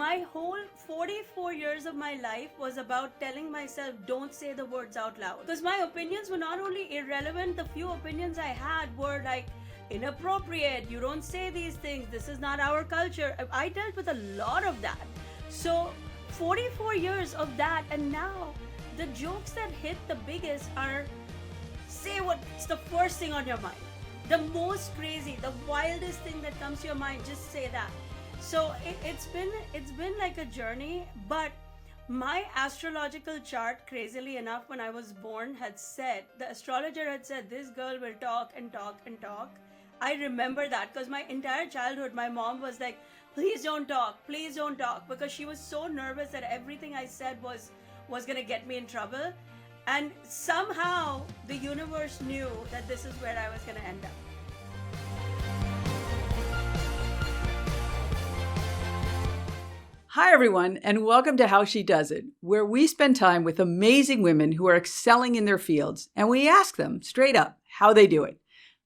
my whole 44 years of my life was about telling myself, don't say the words out loud. Because my opinions were not only irrelevant, the few opinions I had were like inappropriate. You don't say these things. This is not our culture. I dealt with a lot of that. So 44 years of that, and now the jokes that hit the biggest are, say what's the first thing on your mind. The most crazy, the wildest thing that comes to your mind, just say that. So it's been like a journey, but my astrological chart, crazily enough, when I was born, had said, the astrologer had said, this girl will talk and talk and talk. I remember that because my entire childhood, my mom was like, please don't talk, because she was so nervous that everything I said was gonna get me in trouble. And somehow the universe knew that this is where I was gonna end up. Hi, everyone, and welcome to How She Does It, where we spend time with amazing women who are excelling in their fields, and we ask them straight up how they do it.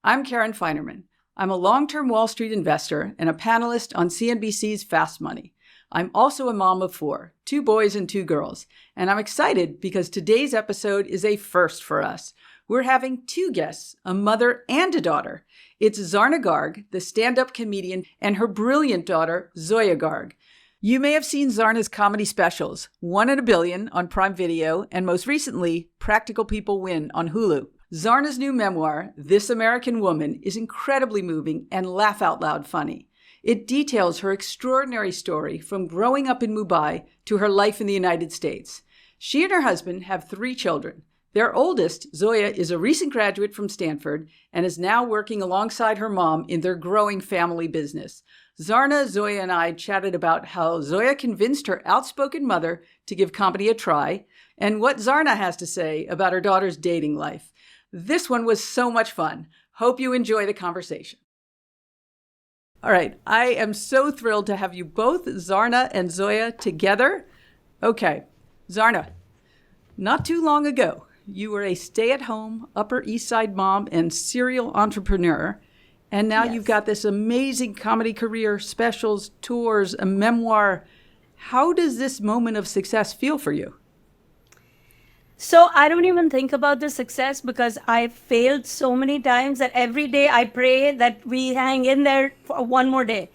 I'm Karen Finerman. I'm a long-term Wall Street investor and a panelist on CNBC's Fast Money. I'm also a mom of 4, 2 boys and 2 girls, and I'm excited because today's episode is a first for us. We're having 2 guests, a mother and a daughter. It's Zarna Garg, the stand-up comedian, and her brilliant daughter, Zoya Garg. You may have seen Zarna's comedy specials, 1 in a Billion on Prime Video, and most recently, Practical People Win on Hulu. Zarna's new memoir, This American Woman, is incredibly moving and laugh-out-loud funny. It details her extraordinary story from growing up in Mumbai to her life in the United States. She and her husband have 3 children. Their oldest, Zoya, is a recent graduate from Stanford and is now working alongside her mom in their growing family business. Zarna, Zoya, and I chatted about how Zoya convinced her outspoken mother to give comedy a try and what Zarna has to say about her daughter's dating life. This one was so much fun. Hope you enjoy the conversation. All right, I am so thrilled to have you both, Zarna and Zoya, together. Okay, Zarna, not too long ago, you were a stay-at-home Upper East Side mom and serial entrepreneur. And now You've got this amazing comedy career, specials, tours, a memoir. How does this moment of success feel for you? So I don't even think about the success because I failed so many times that every day I pray that we hang in there for one more day.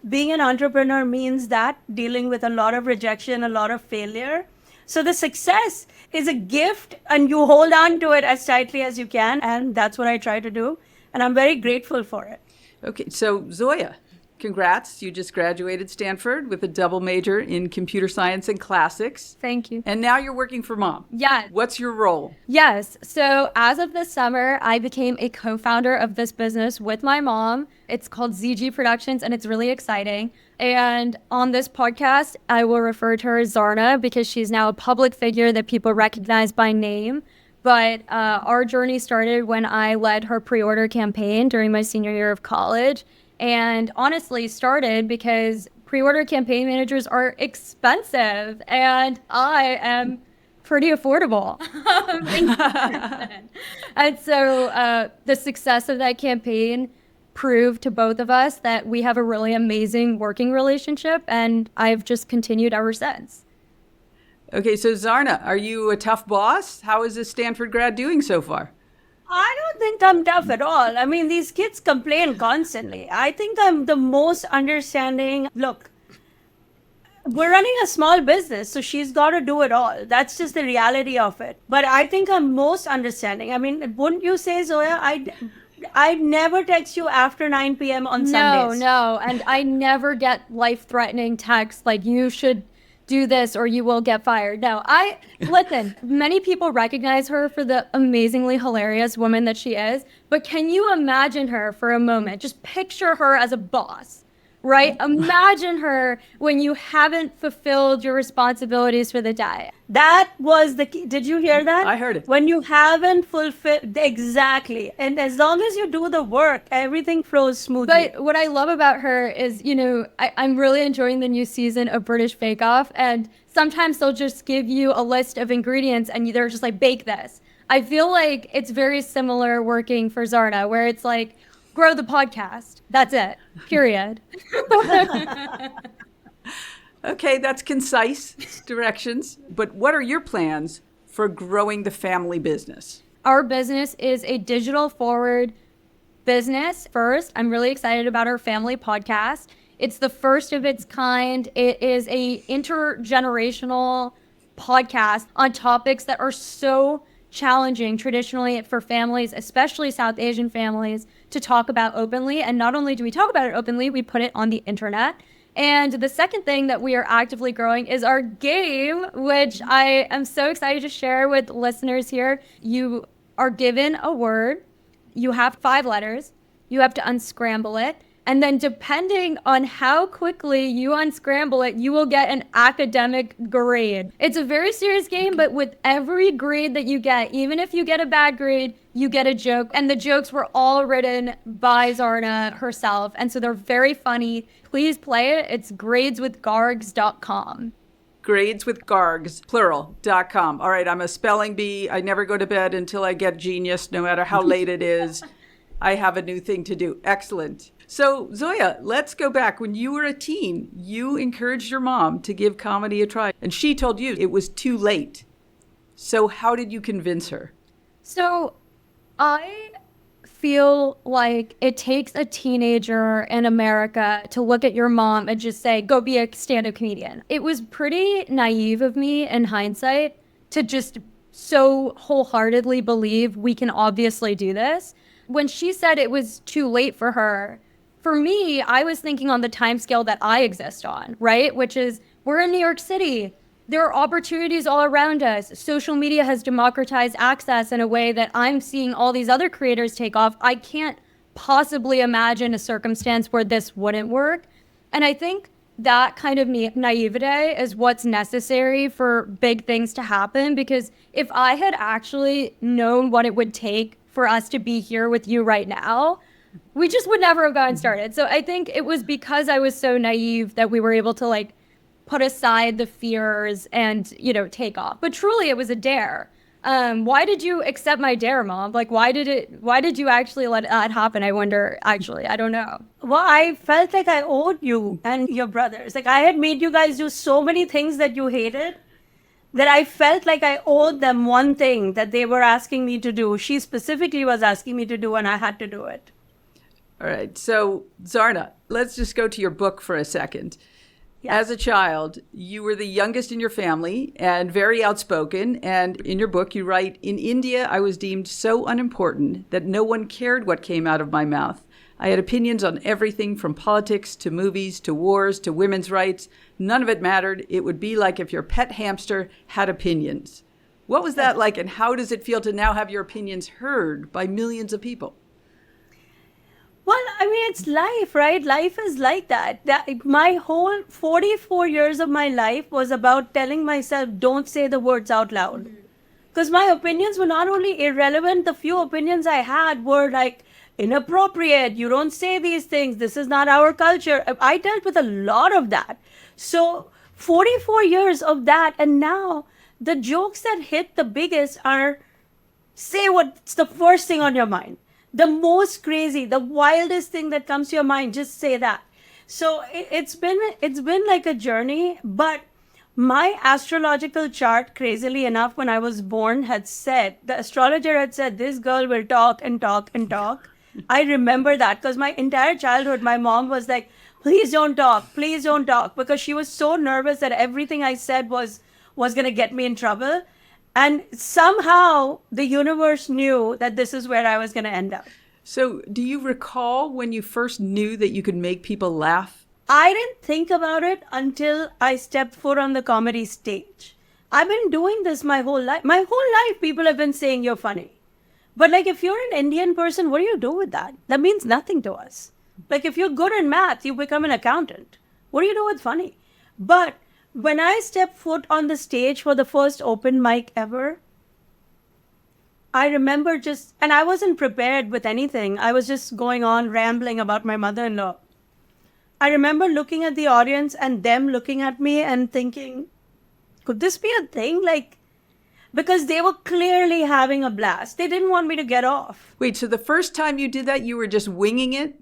Being an entrepreneur means that dealing with a lot of rejection, a lot of failure. So the success is a gift and you hold on to it as tightly as you can. And that's what I try to do. And I'm very grateful for it. Okay, so Zoya, congrats. You just graduated Stanford with a double major in computer science and classics. Thank you. And now you're working for mom. Yes. What's your role? Yes. So as of this summer, I became a co-founder of this business with my mom. It's called ZG Productions, and it's really exciting. And on this podcast, I will refer to her as Zarna because she's now a public figure that people recognize by name. But our journey started when I led her pre-order campaign during my senior year of college. And honestly started because pre-order campaign managers are expensive and I am pretty affordable. And so the success of that campaign proved to both of us that we have a really amazing working relationship, and I've just continued ever since. Okay, so Zarna, are you a tough boss? How is this Stanford grad doing so far? I don't think I'm tough at all. I mean, these kids complain constantly. I think I'm the most understanding. Look, we're running a small business, so she's got to do it all. That's just the reality of it. But I think I'm most understanding. I mean, wouldn't you say, Zoya? I never text you after 9 p.m. on Sundays. No. And I never get life-threatening texts like you should do this or you will get fired. No, listen, many people recognize her for the amazingly hilarious woman that she is, but can you imagine her for a moment? Just picture her as a boss, right? Imagine her when you haven't fulfilled your responsibilities for the day. That was the key. Did you hear that? I heard it. When you haven't fulfilled, exactly. And as long as you do the work, everything flows smoothly. But what I love about her is, I'm really enjoying the new season of British Bake Off. And sometimes they'll just give you a list of ingredients and they're just like, bake this. I feel like it's very similar working for Zarna, where it's like, grow the podcast. That's it. Period. Okay, that's concise directions. But what are your plans for growing the family business? Our business is a digital forward business. First, I'm really excited about our family podcast. It's the first of its kind. It is a intergenerational podcast on topics that are so challenging traditionally for families, especially South Asian families, to talk about openly. And not only do we talk about it openly, we put it on the internet. And the second thing that we are actively growing is our game, which I am so excited to share with listeners here. You are given a word, you have 5 letters, you have to unscramble it. And then depending on how quickly you unscramble it, you will get an academic grade. It's a very serious game, but with every grade that you get, even if you get a bad grade, you get a joke. And the jokes were all written by Zarna herself. And so they're very funny. Please play it. It's gradeswithgargs.com. Gradeswithgargs, plural.com. All right, I'm a spelling bee. I never go to bed until I get genius, no matter how late it is. I have a new thing to do. Excellent. So, Zoya, let's go back. When you were a teen, you encouraged your mom to give comedy a try, and she told you it was too late. So how did you convince her? So I feel like it takes a teenager in America to look at your mom and just say, go be a stand-up comedian. It was pretty naive of me in hindsight to just so wholeheartedly believe we can obviously do this. When she said it was too late for her, for me, I was thinking on the timescale that I exist on, right? Which is, we're in New York City. There are opportunities all around us. Social media has democratized access in a way that I'm seeing all these other creators take off. I can't possibly imagine a circumstance where this wouldn't work. And I think that kind of naivete is what's necessary for big things to happen. Because if I had actually known what it would take for us to be here with you right now, we just would never have gotten started. So I think it was because I was so naive that we were able to like put aside the fears and, you know, take off. But truly it was a dare. Why did you accept my dare, Mom? Like, why did you actually let that happen? I wonder, actually, I don't know. Well, I felt like I owed you and your brothers. Like, I had made you guys do so many things that you hated that I felt like I owed them one thing that they were asking me to do. She specifically was asking me to do, and I had to do it. All right. So, Zarna, let's just go to your book for a second. Yes. As a child, you were the youngest in your family and very outspoken. And in your book, you write, in India, I was deemed so unimportant that no one cared what came out of my mouth. I had opinions on everything from politics to movies to wars to women's rights. None of it mattered. It would be like if your pet hamster had opinions. What was that like, and how does it feel to now have your opinions heard by millions of people? Well, I mean, it's life, right? Life is like that. My whole 44 years of my life was about telling myself, don't say the words out loud. Because my opinions were not only irrelevant, the few opinions I had were like inappropriate. You don't say these things. This is not our culture. I dealt with a lot of that. So 44 years of that. And now the jokes that hit the biggest are, say what's the first thing on your mind. The most crazy, the wildest thing that comes to your mind, just say that. So it's been like a journey, but my astrological chart, crazily enough, when I was born, had said, the astrologer had said, this girl will talk and talk and talk. I remember that because my entire childhood, my mom was like, please don't talk, because she was so nervous that everything I said was going to get me in trouble. And somehow the universe knew that this is where I was going to end up. So do you recall when you first knew that you could make people laugh? I didn't think about it until I stepped foot on the comedy stage. I've been doing this my whole life. My whole life, people have been saying you're funny. But like, if you're an Indian person, what do you do with that? That means nothing to us. Like, if you're good in math, you become an accountant. What do you do with funny? But when I stepped foot on the stage for the first open mic ever, I remember and I wasn't prepared with anything. I was just going on rambling about my mother-in-law. I remember looking at the audience and them looking at me and thinking, could this be a thing? Like, because they were clearly having a blast. They didn't want me to get off. Wait, so the first time you did that, you were just winging it?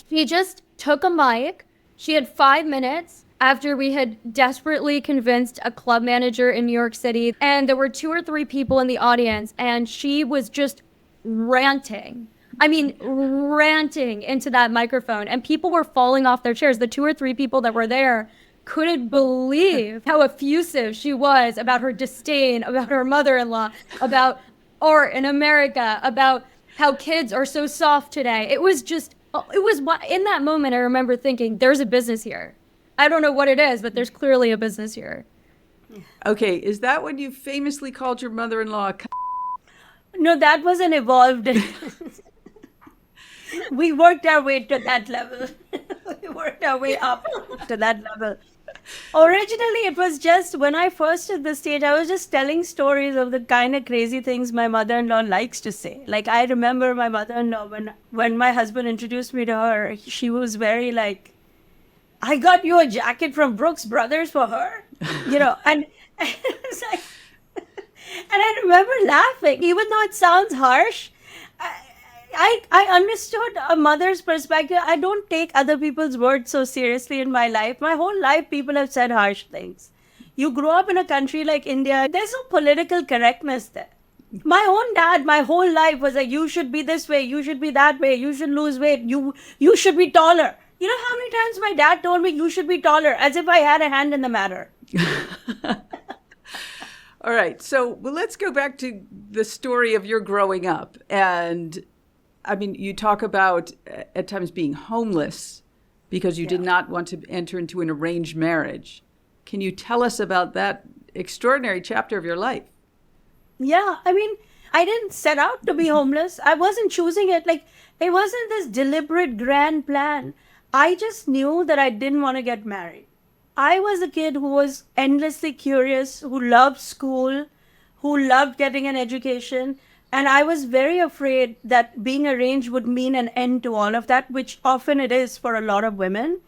She just took a mic. She had 5 minutes. after we had desperately convinced a club manager in New York City, and there were 2 or 3 people in the audience, and she was just ranting. I mean, ranting into that microphone, and people were falling off their chairs. The 2 or 3 people that were there couldn't believe how effusive she was about her disdain, about her mother-in-law, about art in America, about how kids are so soft today. It was in that moment, I remember thinking, there's a business here. I don't know what it is, but there's clearly a business here. Okay, is that when you famously called your mother-in-law a No, that was an evolved. We worked our way to that level. We worked our way up to that level. Originally, it was just when I first hit the stage, I was just telling stories of the kind of crazy things my mother-in-law likes to say. Like, I remember my mother-in-law, when my husband introduced me to her, she was very like, I got you a jacket from Brooks Brothers for her, and it was like, and I remember laughing, even though it sounds harsh. I understood a mother's perspective. I don't take other people's words so seriously in my life. My whole life, people have said harsh things. You grow up in a country like India, there's no political correctness there. My own dad, my whole life was like, you should be this way, you should be that way, you should lose weight, you should be taller. You know how many times my dad told me you should be taller, as if I had a hand in the matter. All right. So let's go back to the story of your growing up. And I mean, you talk about at times being homeless because you did not want to enter into an arranged marriage. Can you tell us about that extraordinary chapter of your life? Yeah. I mean, I didn't set out to be homeless. I wasn't choosing it. Like, it wasn't this deliberate grand plan. I just knew that I didn't want to get married. I was a kid who was endlessly curious, who loved school, who loved getting an education. And I was very afraid that being arranged would mean an end to all of that, which often it is for a lot of women.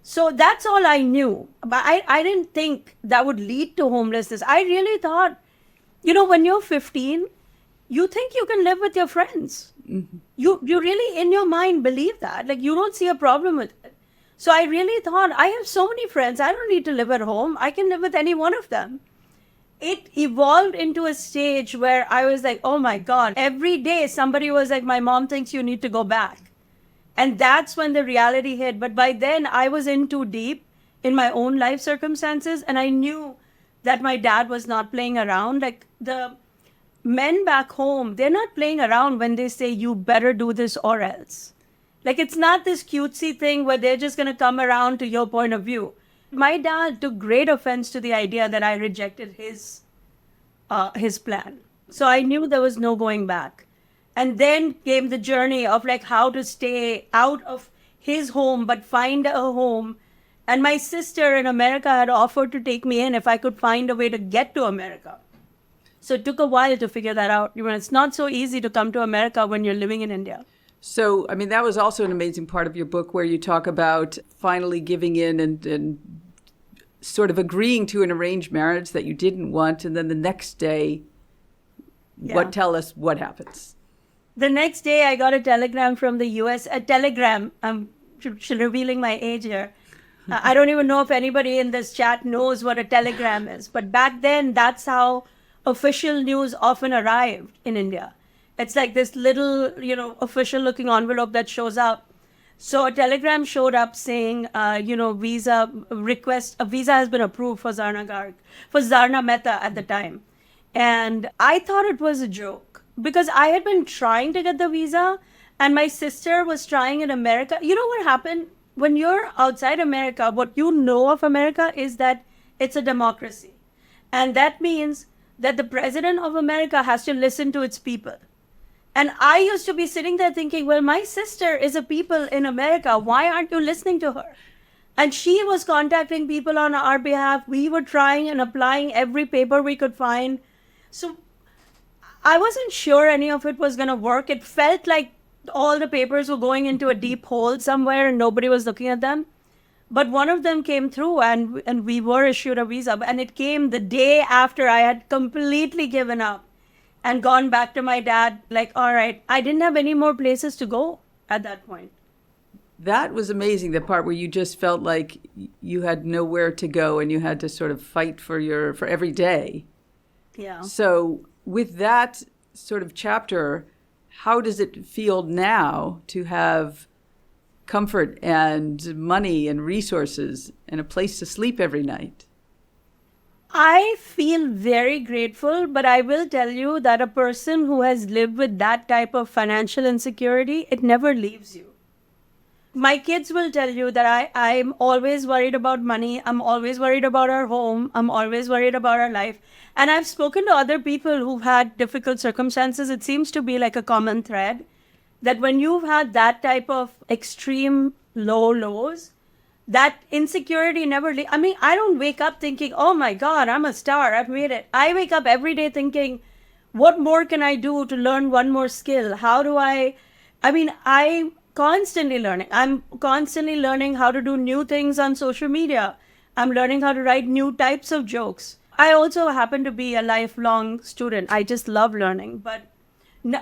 So that's all I knew. But I didn't think that would lead to homelessness. I really thought, when you're 15, you think you can live with your friends. Mm-hmm. You really, in your mind, believe that. Like, you don't see a problem with it. So I really thought, I have so many friends. I don't need to live at home. I can live with any one of them. It evolved into a stage where I was like, oh my God, every day somebody was like, my mom thinks you need to go back. And that's when the reality hit. But by then I was in too deep in my own life circumstances. And I knew that my dad was not playing around. Like, the men back home, they're not playing around when they say, you better do this or else. Like, it's not this cutesy thing where they're just going to come around to your point of view. My dad took great offense to the idea that I rejected his plan. So I knew there was no going back. And then came the journey of like how to stay out of his home, but find a home. And my sister in America had offered to take me in if I could find a way to get to America. So it took a while to figure that out. It's not so easy to come to America when you're living in India. So, I mean, that was also an amazing part of your book where you talk about finally giving in and sort of agreeing to an arranged marriage that you didn't want. And then the next day, tell us what happens. The next day, I got a telegram from the US, a telegram. I'm revealing my age here. I don't even know if anybody in this chat knows what a telegram is. But back then, that's how official news often arrived in India. It's like this little, official looking envelope that shows up. So a telegram showed up saying, visa request, a visa has been approved for Zarna Garg, for Zarna Mehta at the time. And I thought it was a joke because I had been trying to get the visa and my sister was trying in America. You know what happened? When you're outside America, what you know of America is that it's a democracy. And that means that the president of America has to listen to its people. And I used to be sitting there thinking, well, my sister is a people in America. Why aren't you listening to her? And she was contacting people on our behalf. We were trying and applying every paper we could find. So I wasn't sure any of it was going to work. It felt like all the papers were going into a deep hole somewhere and nobody was looking at them. But one of them came through and we were issued a visa. And it came the day after I had completely given up and gone back to my dad, like, all right, I didn't have any more places to go at that point. That was amazing, the part where you just felt like you had nowhere to go and you had to sort of fight for every day. Yeah. So with that sort of chapter, how does it feel now to have comfort and money and resources and a place to sleep every night? I feel very grateful, but I will tell you that a person who has lived with that type of financial insecurity, it never leaves you. My kids will tell you that I'm always worried about money. I'm always worried about our home. I'm always worried about our life. And I've spoken to other people who've had difficult circumstances. It seems to be like a common thread that when you've had that type of extreme lows, that insecurity never I mean, I don't wake up thinking, oh my God, I'm a star, I've made it. I wake up every day thinking, what more can I do to learn one more skill? I'm constantly learning. I'm constantly learning how to do new things on social media. I'm learning how to write new types of jokes. I also happen to be a lifelong student. I just love learning, but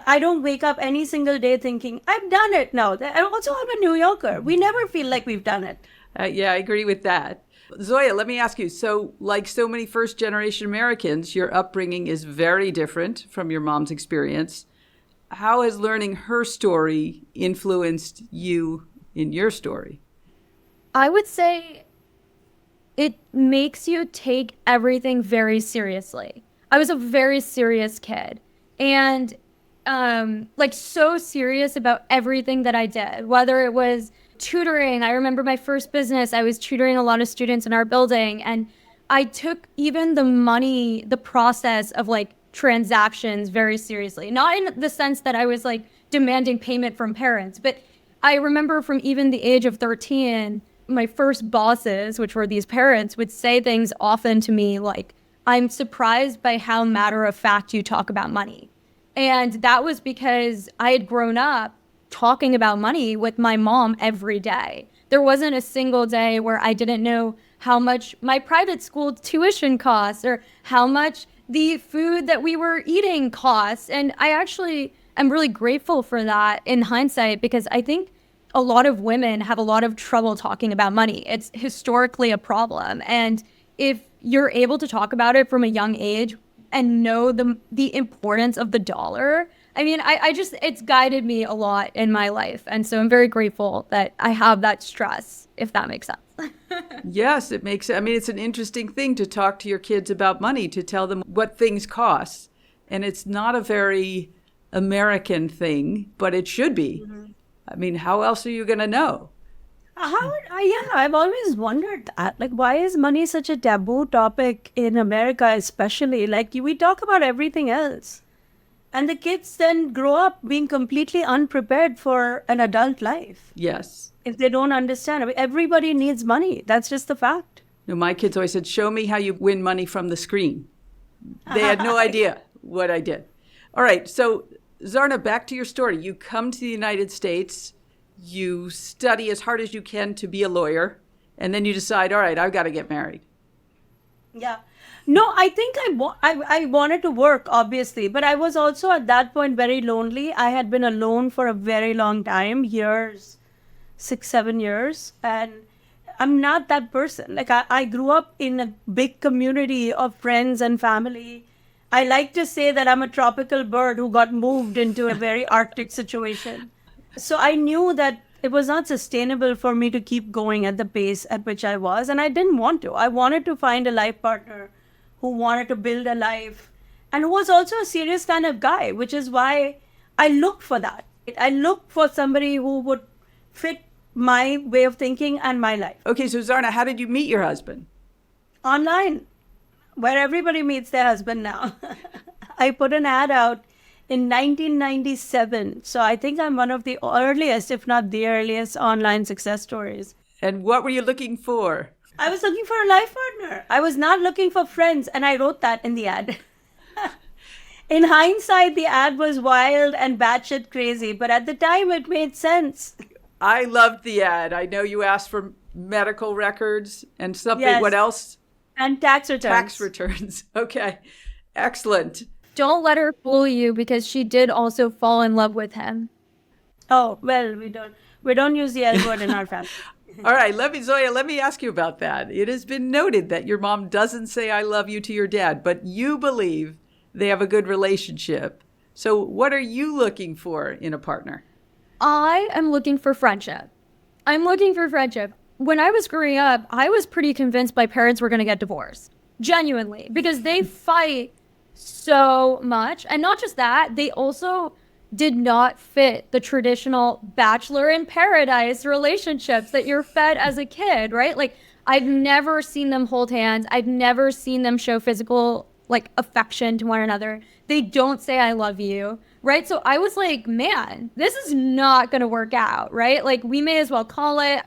I don't wake up any single day thinking, I've done it now. And also, I'm a New Yorker. We never feel like we've done it. Yeah, I agree with that. Zoya, let me ask you, so like so many first-generation Americans, your upbringing is very different from your mom's experience. How has learning her story influenced you in your story? I would say it makes you take everything very seriously. I was a very serious kid and so serious about everything that I did, whether it was tutoring. I remember my first business, I was tutoring a lot of students in our building, and I took even the process of like transactions very seriously. Not in the sense that I was like demanding payment from parents, but I remember from even the age of 13, my first bosses, which were these parents, would say things often to me like, I'm surprised by how matter of fact you talk about money. And that was because I had grown up talking about money with my mom every day. There wasn't a single day where I didn't know how much my private school tuition costs or how much the food that we were eating costs. And I actually am really grateful for that in hindsight, because I think a lot of women have a lot of trouble talking about money. It's historically a problem. And if you're able to talk about it from a young age and know the importance of the dollar, I mean, it's guided me a lot in my life. And so I'm very grateful that I have that stress, if that makes sense. Yes, it makes, I mean, it's an interesting thing to talk to your kids about money, to tell them what things cost. And it's not a very American thing, but it should be. Mm-hmm. I mean, how else are you going to know? I've always wondered that. Like, why is money such a taboo topic in America, especially? Like, we talk about everything else. And the kids then grow up being completely unprepared for an adult life. Yes. If they don't understand. I mean, everybody needs money. That's just the fact. You know, my kids always said, show me how you win money from the screen. They had no idea what I did. All right. So, Zarna, back to your story. You come to the United States. You study as hard as you can to be a lawyer. And then you decide, all right, I've got to get married. Yeah. No, I think I wanted to work, obviously, but I was also at that point very lonely. I had been alone for a very long time, years, 6-7 years, and I'm not that person. Like, I grew up in a big community of friends and family. I like to say that I'm a tropical bird who got moved into a very Arctic situation. So I knew that it was not sustainable for me to keep going at the pace at which I was, and I didn't want to. I wanted to find a life partner who wanted to build a life and who was also a serious kind of guy, which is why I looked for that. I looked for somebody who would fit my way of thinking and my life. Okay, so Zarna, how did you meet your husband? Online, where everybody meets their husband now. I put an ad out in 1997. So I think I'm one of the earliest, if not the earliest, online success stories. And what were you looking for? I was looking for a life partner. I was not looking for friends, and I wrote that in the ad. In hindsight, the ad was wild and batshit crazy, but at the time it made sense. I loved the ad. I know you asked for medical records and something. Yes. What else? And tax returns. Tax returns. Okay. Excellent. Don't let her fool you, because she did also fall in love with him. Oh, well, We don't use the L word in our family. All right, Zoya, let me ask you about that. It has been noted that your mom doesn't say I love you to your dad, but you believe they have a good relationship. So what are you looking for in a partner? I am looking for friendship. I'm looking for friendship. When I was growing up, I was pretty convinced my parents were going to get divorced. Genuinely. Because they fight so much. And not just that, they also did not fit the traditional bachelor in paradise relationships that you're fed as a kid, right? Like, I've never seen them hold hands. I've never seen them show physical, like, affection to one another. They don't say I love you, right? So I was like, man, this is not going to work out, right? Like, we may as well call it.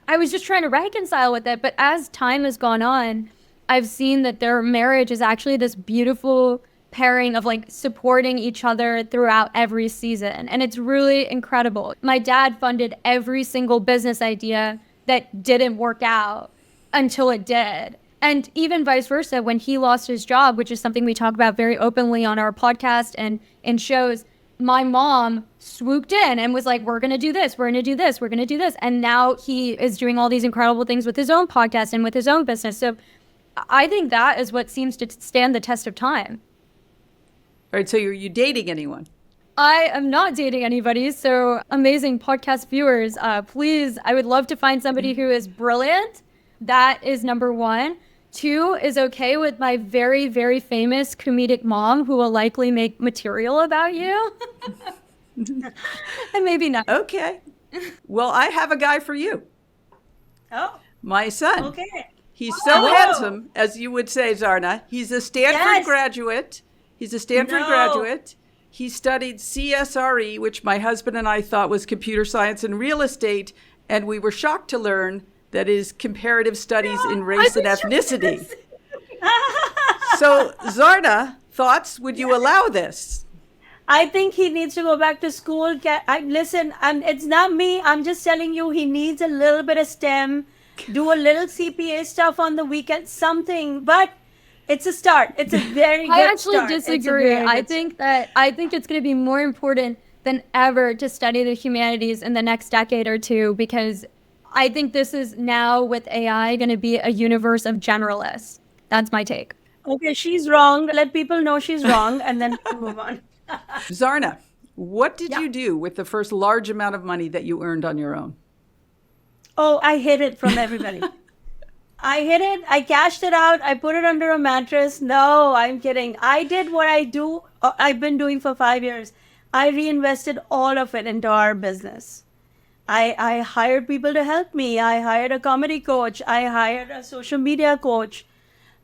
I was just trying to reconcile with it. But as time has gone on, I've seen that their marriage is actually this beautiful pairing of like supporting each other throughout every season. And it's really incredible. My dad funded every single business idea that didn't work out until it did. And even vice versa, when he lost his job, which is something we talk about very openly on our podcast and in shows, my mom swooped in and was like, we're going to do this, we're going to do this, we're going to do this. And now he is doing all these incredible things with his own podcast and with his own business. So I think that is what seems to stand the test of time. All right, so are you dating anyone? I am not dating anybody. So amazing podcast viewers, please, I would love to find somebody who is brilliant. That is number one. 2 is okay with my very, very famous comedic mom who will likely make material about you. And maybe not. Okay. Well, I have a guy for you. Oh, My son. okay. He's so handsome, as you would say, Zarna. He's a Stanford graduate. He's a Stanford graduate. He studied CSRE, which my husband and I thought was computer science and real estate, and we were shocked to learn that is comparative studies in race and ethnicity. So, Zarna, thoughts? Would you allow this? I think he needs to go back to school. Listen, it's not me. I'm just telling you, he needs a little bit of STEM, do a little CPA stuff on the weekend, something. But it's a start. It's a very good start. I actually disagree. I think it's going to be more important than ever to study the humanities in the next decade or two, because I think this is now with AI going to be a universe of generalists. That's my take. Okay, she's wrong. Let people know she's wrong and then move on. Zarna, what did you do with the first large amount of money that you earned on your own? Oh, I hid it from everybody. I hid it. I cashed it out. I put it under a mattress. No, I'm kidding. I did what I've been doing for 5 years. I reinvested all of it into our business. I hired people to help me. I hired a comedy coach. I hired a social media coach.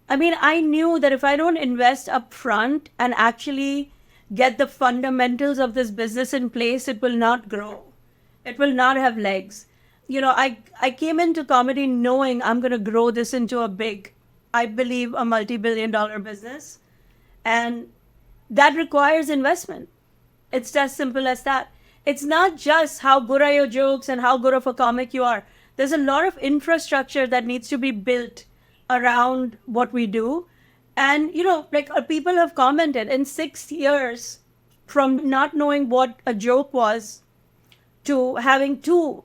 I mean, I knew that if I don't invest up front and actually get the fundamentals of this business in place, it will not grow. It will not have legs. You know, I came into comedy knowing I'm going to grow this into I believe, a multi-billion-dollar business. And that requires investment. It's as simple as that. It's not just how good are your jokes and how good of a comic you are. There's a lot of infrastructure that needs to be built around what we do. And, you know, like people have commented in 6 years from not knowing what a joke was to having two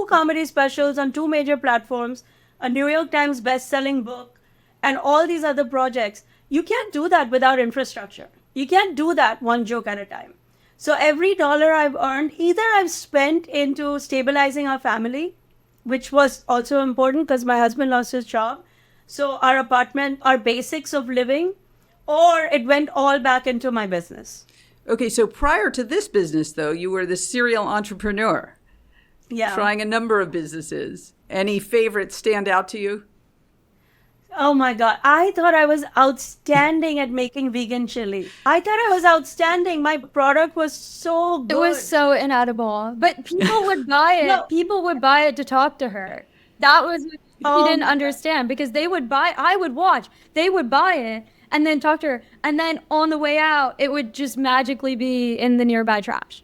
comedy specials on 2 major platforms, a New York Times best-selling book, and all these other projects. You can't do that without infrastructure. You can't do that one joke at a time. So every dollar I've earned, either I've spent into stabilizing our family, which was also important because my husband lost his job. So our apartment, our basics of living, or it went all back into my business. Okay, so prior to this business, though, you were the serial entrepreneur. Yeah. Trying a number of businesses. Any favorites stand out to you? Oh my God. I thought I was outstanding at making vegan chili. I thought I was outstanding. My product was so good. It was so inedible. But people would buy it. No. People would buy it to talk to her. That was what she didn't understand, because they would I would watch. They would buy it and then talk to her. And then on the way out, it would just magically be in the nearby trash.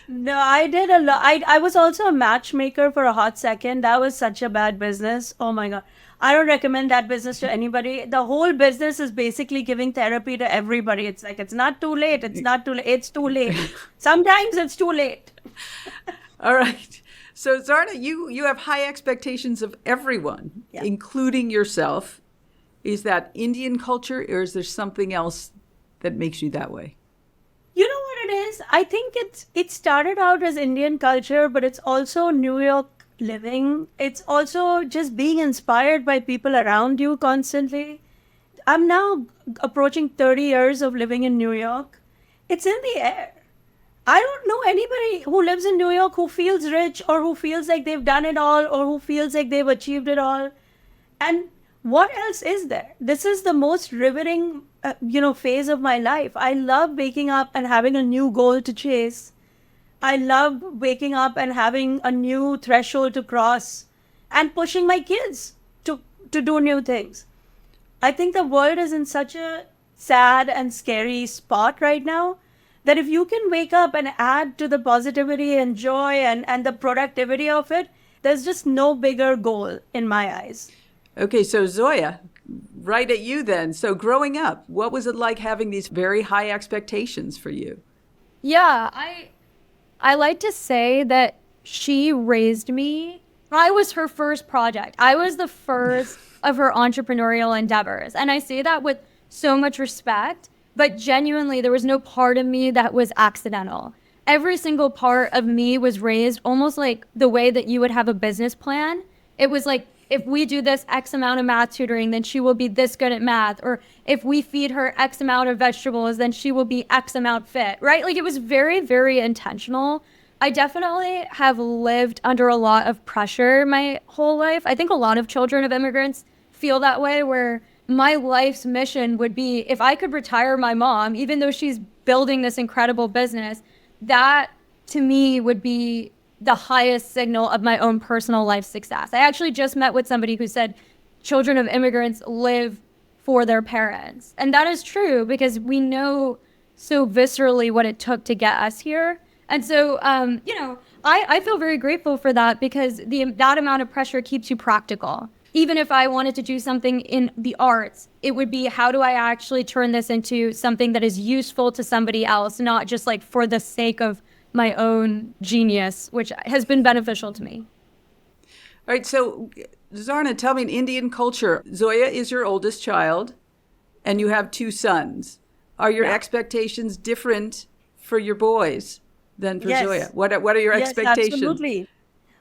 No, I did a lot. I was also a matchmaker for a hot second. That was such a bad business. Oh my God. I don't recommend that business to anybody. The whole business is basically giving therapy to everybody. It's like, it's not too late. It's not too late. It's too late. Sometimes it's too late. All right. So Zarna, you have high expectations of everyone, Yeah. including yourself. Is that Indian culture, or is there something else that makes you that way? You know what it is? I think it started out as Indian culture, but it's also New York living. It's also just being inspired by people around you constantly. I'm now approaching 30 years of living in New York. It's in the air. I don't know anybody who lives in New York who feels rich or who feels like they've done it all or who feels like they've achieved it all. And what else is there? This is the most riveting, phase of my life. I love waking up and having a new goal to chase. I love waking up and having a new threshold to cross and pushing my kids to do new things. I think the world is in such a sad and scary spot right now that if you can wake up and add to the positivity and joy and the productivity of it, there's just no bigger goal in my eyes. Okay, so Zoya, right at you then. So growing up, what was it like having these very high expectations for you? Yeah, I like to say that she raised me. I was her first project. I was the first of her entrepreneurial endeavors. And I say that with so much respect, but genuinely, there was no part of me that was accidental. Every single part of me was raised almost like the way that you would have a business plan. It was like, if we do this X amount of math tutoring, then she will be this good at math. Or if we feed her X amount of vegetables, then she will be X amount fit, right? Like it was very, very intentional. I definitely have lived under a lot of pressure my whole life. I think a lot of children of immigrants feel that way, where my life's mission would be, if I could retire my mom, even though she's building this incredible business, that to me would be the highest signal of my own personal life success. I actually just met with somebody who said children of immigrants live for their parents. And that is true because we know so viscerally what it took to get us here. And so, I feel very grateful for that because that amount of pressure keeps you practical. Even if I wanted to do something in the arts, it would be, how do I actually turn this into something that is useful to somebody else, not just like for the sake of my own genius, which has been beneficial to me. All right, so Zarna, tell me, in Indian culture, Zoya is your oldest child, and you have two sons. Are your expectations different for your boys than for Zoya? What are your expectations? Absolutely.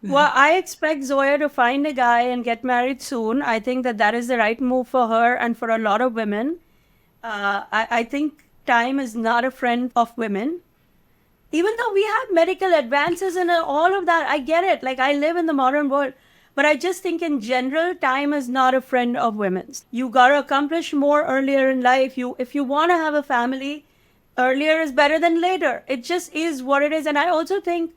Well, I expect Zoya to find a guy and get married soon. I think that is the right move for her and for a lot of women. I think time is not a friend of women. Even though we have medical advances and all of that, I get it. Like, I live in the modern world. But I just think in general, time is not a friend of women's. You got to accomplish more earlier in life. If you want to have a family, earlier is better than later. It just is what it is. And I also think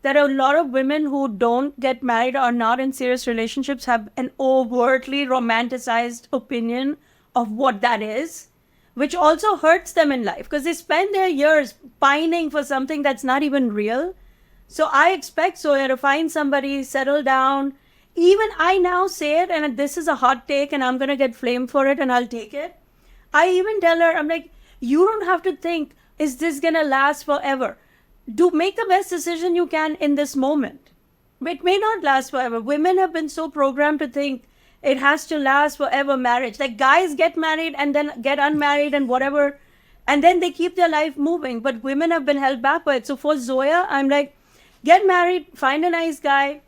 that a lot of women who don't get married or not in serious relationships have an overtly romanticized opinion of what that is, which also hurts them in life because they spend their years pining for something that's not even real. So I expect Zoya to find somebody, settle down. Even I now say it, and this is a hot take and I'm going to get flamed for it and I'll take it. I even tell her, I'm like, you don't have to think, is this going to last forever? Make the best decision you can in this moment. It may not last forever. Women have been so programmed to think it has to last forever, marriage. Like, guys get married and then get unmarried and whatever, and then they keep their life moving. But women have been held back by it. So for Zoya, I'm like, get married, find a nice guy.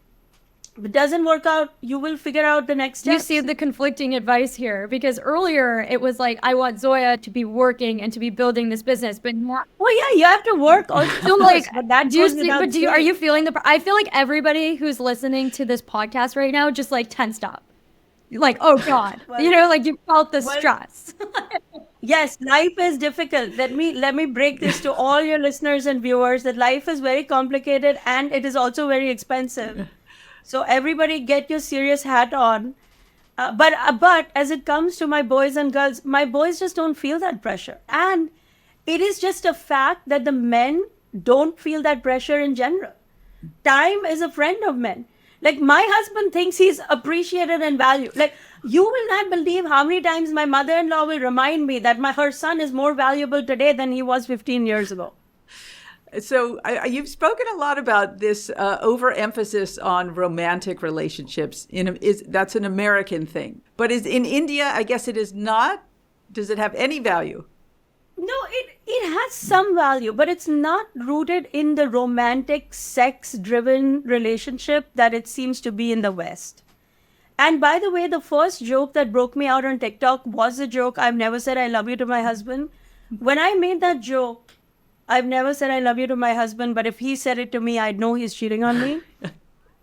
If it doesn't work out, you will figure out the next step. You see the conflicting advice here, because earlier it was like, I want Zoya to be working and to be building this business, but now, well, yeah, you have to work also. like, but that do you goes see, without but do you, are saying. you feeling I feel like everybody who's listening to this podcast right now just like tensed up. Like, oh God, Well, like you felt the stress. Yes, life is difficult. Let me break this to all your listeners and viewers that life is very complicated and it is also very expensive. So everybody get your serious hat on. But as it comes to my boys and girls, my boys just don't feel that pressure. And it is just a fact that the men don't feel that pressure in general. Time is a friend of men. Like, my husband thinks he's appreciated and valued. Like, you will not believe how many times my mother-in-law will remind me that her son is more valuable today than he was 15 years ago. So you've spoken a lot about this overemphasis on romantic relationships. That's an American thing. But is in India, I guess it is not. Does it have any value? No, it has some value, but it's not rooted in the romantic, sex-driven relationship that it seems to be in the West. And by the way, the first joke that broke me out on TikTok was the joke, I've never said I love you to my husband. When I made that joke, I've never said I love you to my husband, but if he said it to me, I'd know he's cheating on me.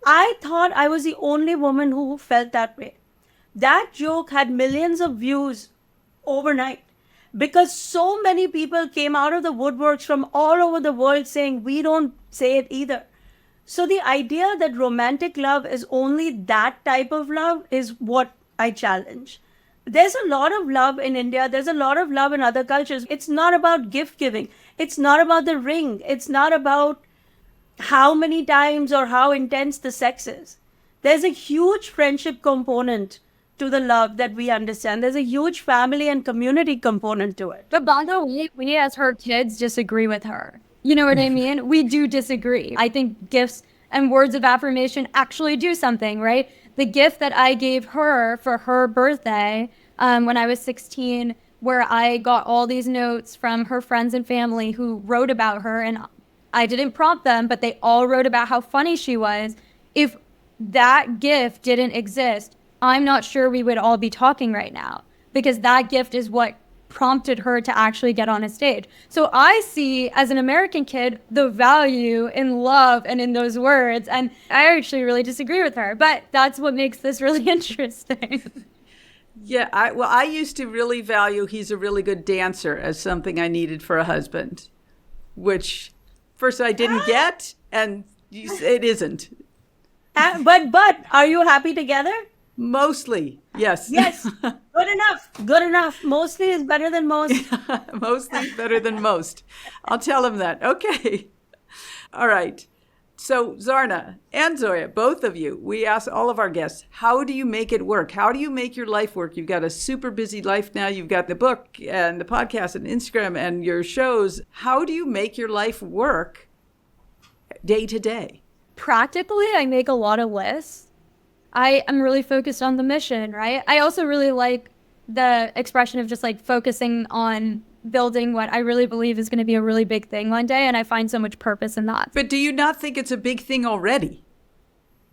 I thought I was the only woman who felt that way. That joke had millions of views overnight because so many people came out of the woodworks from all over the world saying, we don't say it either. So the idea that romantic love is only that type of love is what I challenge. There's a lot of love in India. There's a lot of love in other cultures. It's not about gift giving. It's not about the ring. It's not about how many times or how intense the sex is. There's a huge friendship component to the love that we understand. There's a huge family and community component to it. But by the way, we as her kids disagree with her. You know what I mean? We do disagree. I think gifts and words of affirmation actually do something, right? The gift that I gave her for her birthday when I was 16, where I got all these notes from her friends and family who wrote about her, and I didn't prompt them, but they all wrote about how funny she was. If that gift didn't exist, I'm not sure we would all be talking right now, because that gift is what prompted her to actually get on a stage. So I see, as an American kid, the value in love and in those words. And I actually really disagree with her, but that's what makes this really interesting. Yeah, I used to really value he's a really good dancer as something I needed for a husband, which first I didn't get, and it isn't. But are you happy together? Mostly, yes. Yes, good enough. Good enough. Mostly is better than most. Mostly is better than most. I'll tell him that. Okay. All right. So Zarna and Zoya, both of you, we ask all of our guests, how do you make it work? How do you make your life work? You've got a super busy life now. You've got the book and the podcast and Instagram and your shows. How do you make your life work day to day? Practically, I make a lot of lists. I am really focused on the mission, right? I also really like the expression of just like focusing on building what I really believe is going to be a really big thing one day. And I find so much purpose in that. But do you not think it's a big thing already?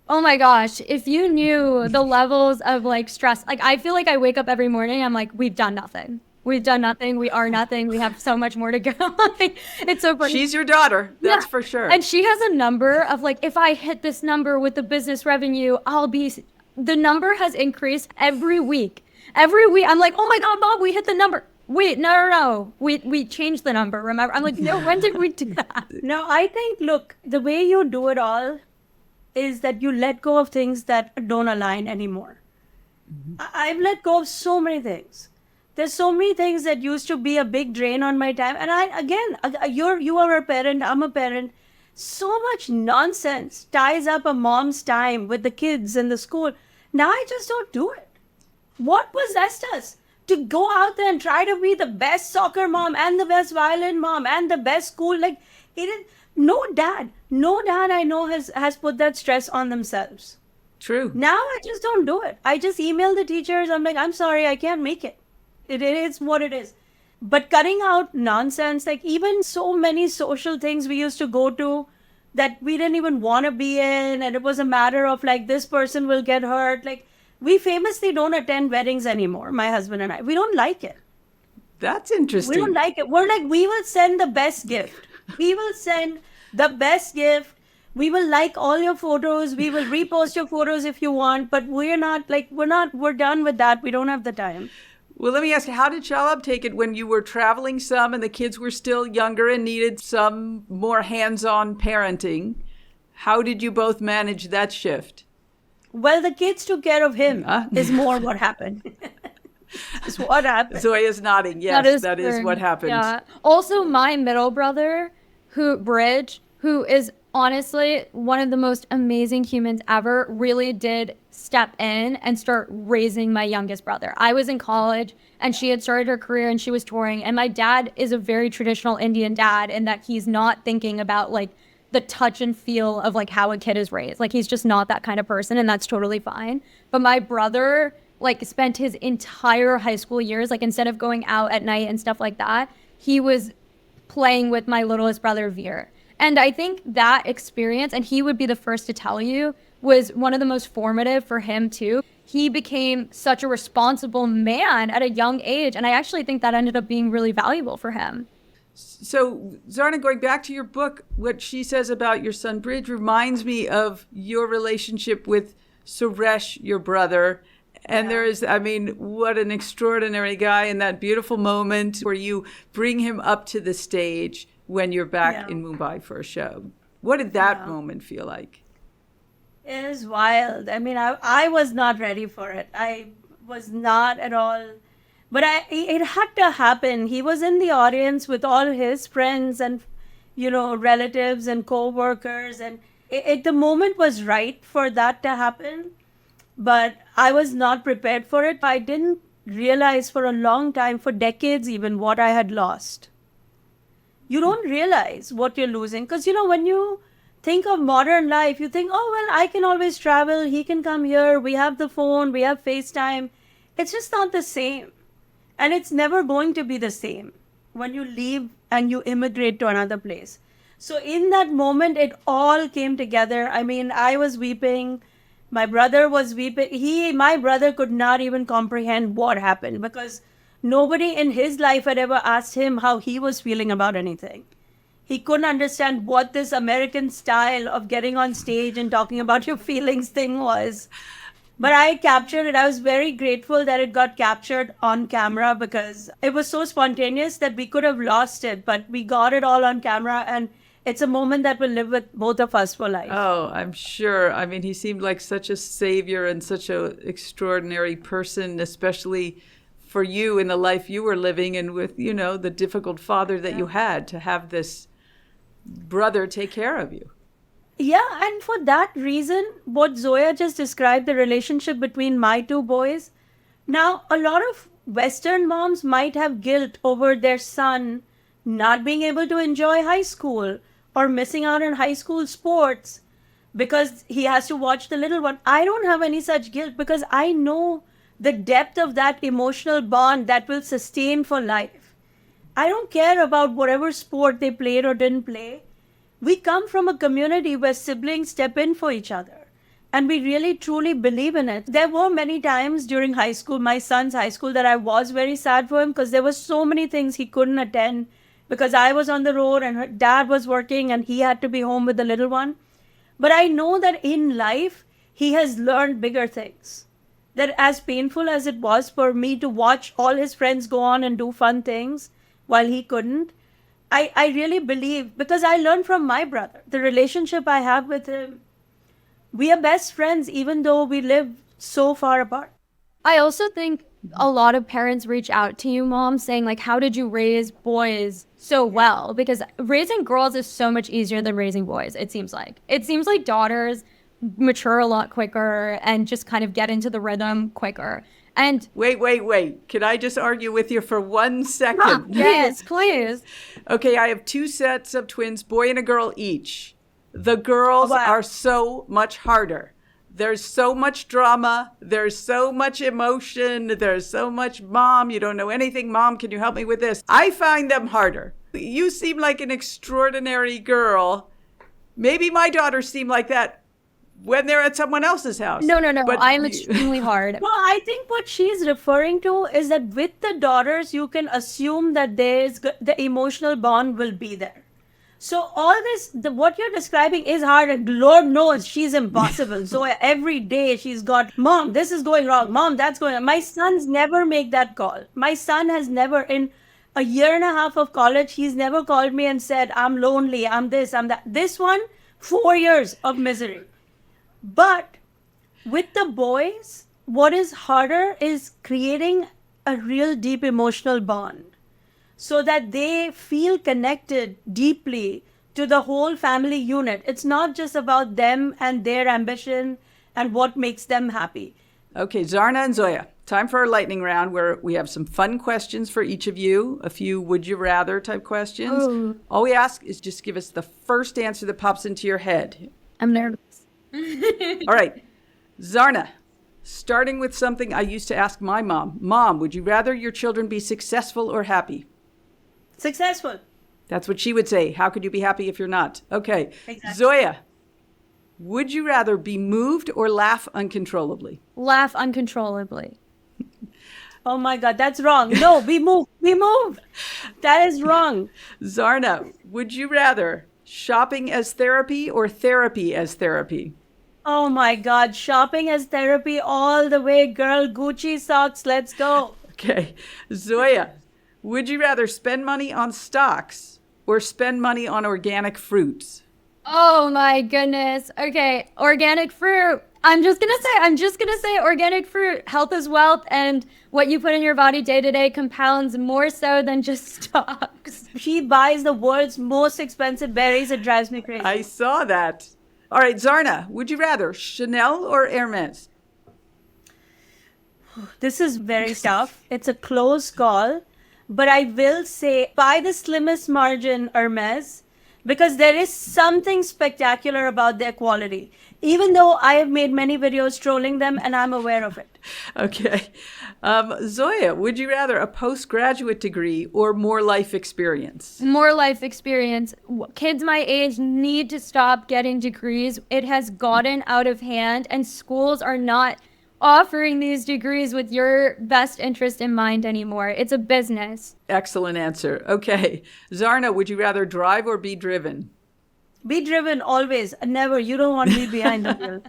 Oh my gosh. If you knew the levels of like stress, like I feel like I wake up every morning, I'm like, we've done nothing. We've done nothing. We are nothing. We have so much more to go. It's so funny. She's your daughter. That's for sure. And she has a number of like, if I hit this number with the business revenue, the number has increased every week. Every week. I'm like, oh my God, Mom, we hit the number. Wait, no. We changed the number, remember? I'm like, no, when did we do that? No, I think, look, the way you do it all is that you let go of things that don't align anymore. Mm-hmm. I've let go of so many things. There's so many things that used to be a big drain on my time. And you are a parent, I'm a parent. So much nonsense ties up a mom's time with the kids and the school. Now I just don't do it. What possessed us to go out there and try to be the best soccer mom and the best violin mom and the best school? Like, it is no dad I know has put that stress on themselves. True. Now I just don't do it. I just email the teachers. I'm like, I'm sorry, I can't make it. It is what it is. But cutting out nonsense, like even so many social things we used to go to that we didn't even want to be in, and it was a matter of like, this person will get hurt. Like, we famously don't attend weddings anymore, my husband and I. We don't like it. That's interesting. We don't like it. We're like, we will send the best gift. We will send the best gift. We will like all your photos. We will repost your photos if you want, but we're done with that. We don't have the time. Well, let me ask you, how did Shalab take it when you were traveling some and the kids were still younger and needed some more hands-on parenting? How did you both manage that shift? Well, the kids took care of him is more what happened. That's what happened. Zoya's nodding. Yes, that is what happened. Yeah. Also, my middle brother, who is honestly one of the most amazing humans ever, really did step in and start raising my youngest brother. I was in college and she had started her career and she was touring. And my dad is a very traditional Indian dad in that he's not thinking about like the touch and feel of like how a kid is raised. Like he's just not that kind of person, and that's totally fine. But my brother like spent his entire high school years, like instead of going out at night and stuff like that, he was playing with my littlest brother, Veer. And I think that experience, and he would be the first to tell you, was one of the most formative for him too. He became such a responsible man at a young age. And I actually think that ended up being really valuable for him. So, Zarna, going back to your book, what she says about your son Bridge reminds me of your relationship with Suresh, your brother. And there is, I mean, what an extraordinary guy in that beautiful moment where you bring him up to the stage when you're back in Mumbai for a show. What did that moment feel like? It is wild. I mean, I was not ready for it. I was not at all. But it had to happen. He was in the audience with all his friends and, relatives and co-workers. And the moment was right for that to happen. But I was not prepared for it. I didn't realize for a long time, for decades even, what I had lost. You don't realize what you're losing. Because, when you think of modern life, you think, oh, well, I can always travel. He can come here. We have the phone. We have FaceTime. It's just not the same. And it's never going to be the same when you leave and you immigrate to another place. So in that moment, it all came together. I mean, I was weeping. My brother was weeping. My brother could not even comprehend what happened because nobody in his life had ever asked him how he was feeling about anything. He couldn't understand what this American style of getting on stage and talking about your feelings thing was. But I captured it. I was very grateful that it got captured on camera because it was so spontaneous that we could have lost it, but we got it all on camera, and it's a moment that will live with both of us for life. Oh, I'm sure. I mean, he seemed like such a savior and such an extraordinary person, especially for you in the life you were living and with, the difficult father that you had to have this brother take care of you. Yeah, and for that reason, what Zoya just described, the relationship between my two boys. Now, a lot of Western moms might have guilt over their son not being able to enjoy high school or missing out on high school sports because he has to watch the little one. I don't have any such guilt because I know the depth of that emotional bond that will sustain for life. I don't care about whatever sport they played or didn't play. We come from a community where siblings step in for each other, and we really truly believe in it. There were many times during high school, my son's high school, that I was very sad for him because there were so many things he couldn't attend because I was on the road and her dad was working and he had to be home with the little one. But I know that in life, he has learned bigger things. That as painful as it was for me to watch all his friends go on and do fun things while he couldn't, I really believe, because I learned from my brother, the relationship I have with him. We are best friends even though we live so far apart. I also think a lot of parents reach out to you, Mom, saying like, how did you raise boys so well? Because raising girls is so much easier than raising boys, it seems like. It seems like daughters mature a lot quicker and just kind of get into the rhythm quicker. And wait. Can I just argue with you for 1 second? Yes, please. Okay, I have 2 sets of twins, boy and a girl each. The girls are so much harder. There's so much drama. There's so much emotion. There's so much, Mom, you don't know anything. Mom, can you help me with this? I find them harder. You seem like an extraordinary girl. Maybe my daughters seem like that when they're at someone else's house. No. But I'm extremely hard. Well, I think what she's referring to is that with the daughters, you can assume that the emotional bond will be there. So all this, what you're describing is hard, and Lord knows she's impossible. So every day she's got, Mom, this is going wrong. Mom, that's going on. My sons never make that call. My son has never, in a year and a half of college, he's never called me and said, I'm lonely, I'm this, I'm that. This one, 4 years of misery. But with the boys, what is harder is creating a real deep emotional bond so that they feel connected deeply to the whole family unit. It's not just about them and their ambition and what makes them happy. Okay, Zarna and Zoya, time for our lightning round where we have some fun questions for each of you, a few would you rather type questions. Ooh. All we ask is just give us the first answer that pops into your head. I'm nervous. All right, Zarna, starting with something I used to ask my mom. Mom, would you rather your children be successful or happy? Successful. That's what she would say. How could you be happy if you're not? Okay. Exactly. Zoya, would you rather be moved or laugh uncontrollably? Laugh uncontrollably. Oh my God, that's wrong. No, we move. We move. That is wrong. Zarna, would you rather shopping as therapy or therapy as therapy? Oh my God, shopping as therapy all the way, girl. Gucci socks, let's go. Okay. Zoya, would you rather spend money on stocks or spend money on organic fruits? Oh my goodness. Okay, organic fruit. I'm just gonna say organic fruit. Health is wealth, and what you put in your body day to day compounds more so than just stocks. She buys the world's most expensive berries. It drives me crazy. I saw that. All right, Zarna, would you rather Chanel or Hermes? This is very tough. It's a close call, but I will say by the slimmest margin, Hermes, because there is something spectacular about their quality, even though I have made many videos trolling them and I'm aware of it. Okay. Zoya, would you rather a postgraduate degree or more life experience? More life experience. Kids my age need to stop getting degrees. It has gotten out of hand, and schools are not offering these degrees with your best interest in mind anymore. It's a business. Excellent answer. Okay. Zarna, would you rather drive or be driven? Be driven always. Never. You don't want me behind the wheel.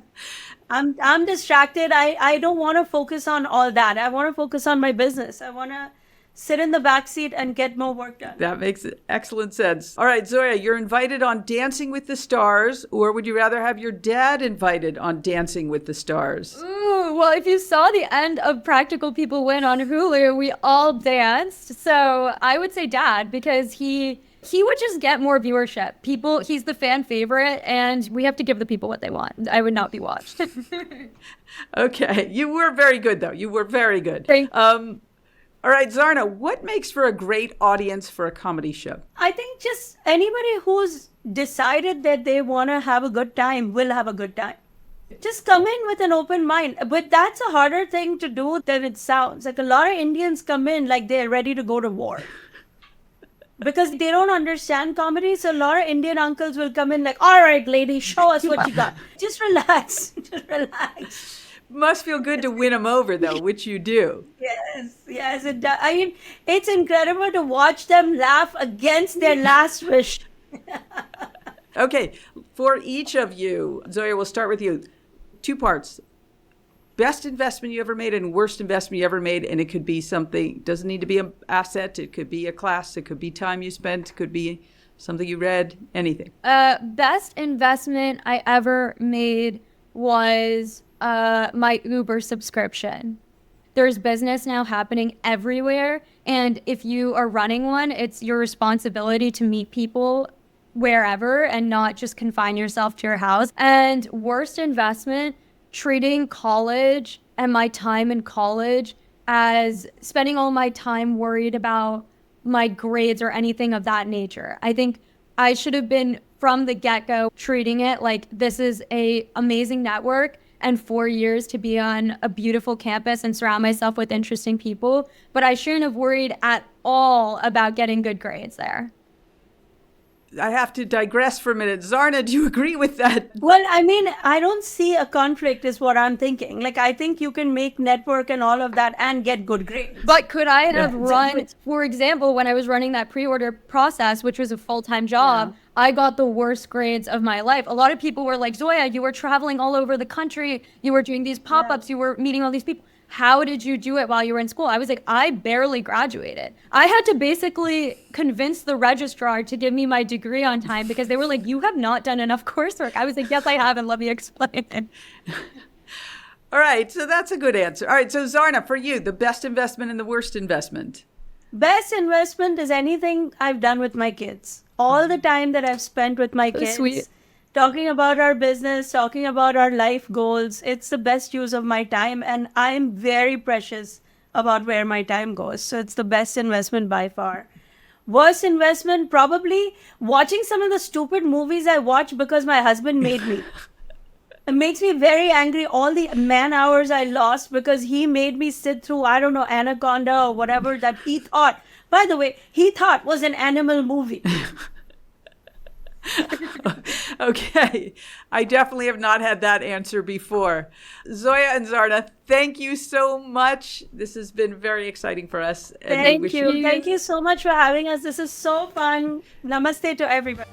I'm distracted. I don't want to focus on all that. I want to focus on my business. I want to sit in the back seat and get more work done. That makes excellent sense. All right, Zoya, you're invited on Dancing with the Stars, or would you rather have your dad invited on Dancing with the Stars? Ooh, well, if you saw the end of Practical People Win on Hulu, we all danced. So I would say dad, because he would just get more viewership. He's the fan favorite, and we have to give the people what they want. I would not be watched. Okay, you were very good, though. You were very good. Thank All right, Zarna, what makes for a great audience for a comedy show? I think just anybody who's decided that they want to have a good time will have a good time. Just come in with an open mind. But that's a harder thing to do than it sounds. Like a lot of Indians come in like they're ready to go to war. Because they don't understand comedy. So a lot of Indian uncles will come in like, all right, lady, show us what you got. Just relax. Just relax. Must feel good to win them over, though, which you do. Yes, it does. I mean, it's incredible to watch them laugh against their last wish. Okay, for each of you, Zoya, we'll start with you. 2 parts. Best investment you ever made and worst investment you ever made, and it could be something, doesn't need to be an asset, it could be a class, it could be time you spent, it could be something you read, anything. Best investment I ever made was my Uber subscription. There's business now happening everywhere, and if you are running one, it's your responsibility to meet people wherever and not just confine yourself to your house. And worst investment, treating college and my time in college as spending all my time worried about my grades or anything of that nature. I think I should have been from the get-go treating it like this is a amazing network and 4 years to be on a beautiful campus and surround myself with interesting people. But I shouldn't have worried at all about getting good grades there. I have to digress for a minute. Zarna, do you agree with that? Well, I mean, I don't see a conflict is what I'm thinking. Like, I think you can make network and all of that and get good grades. But could I have run, for example, when I was running that pre-order process, which was a full-time job, I got the worst grades of my life. A lot of people were like, Zoya, you were traveling all over the country. You were doing these pop-ups. You were meeting all these people. How did you do it while you were in school? I was like, I barely graduated. I had to basically convince the registrar to give me my degree on time because they were like, you have not done enough coursework. I was like, yes, I have, and let me explain it. All right, so that's a good answer. All right, so Zarna, for you, the best investment and the worst investment? Best investment is anything I've done with my kids. all the time that I've spent with my kids, sweet. talking about our business, talking about our life goals. It's the best use of my time, and I'm very precious about where my time goes. So it's the best investment by far. Worst investment, probably watching some of the stupid movies I watch because my husband made me. It makes me very angry. All the man hours I lost because he made me sit through, I don't know, Anaconda or whatever that he thought, by the way, he thought was an animal movie. Okay, I definitely have not had that answer before. Zoya and Zarna, thank you so much. This has been very exciting for us. And we Thank wish you. Thank you so much for having us. This is so fun. Namaste to everybody.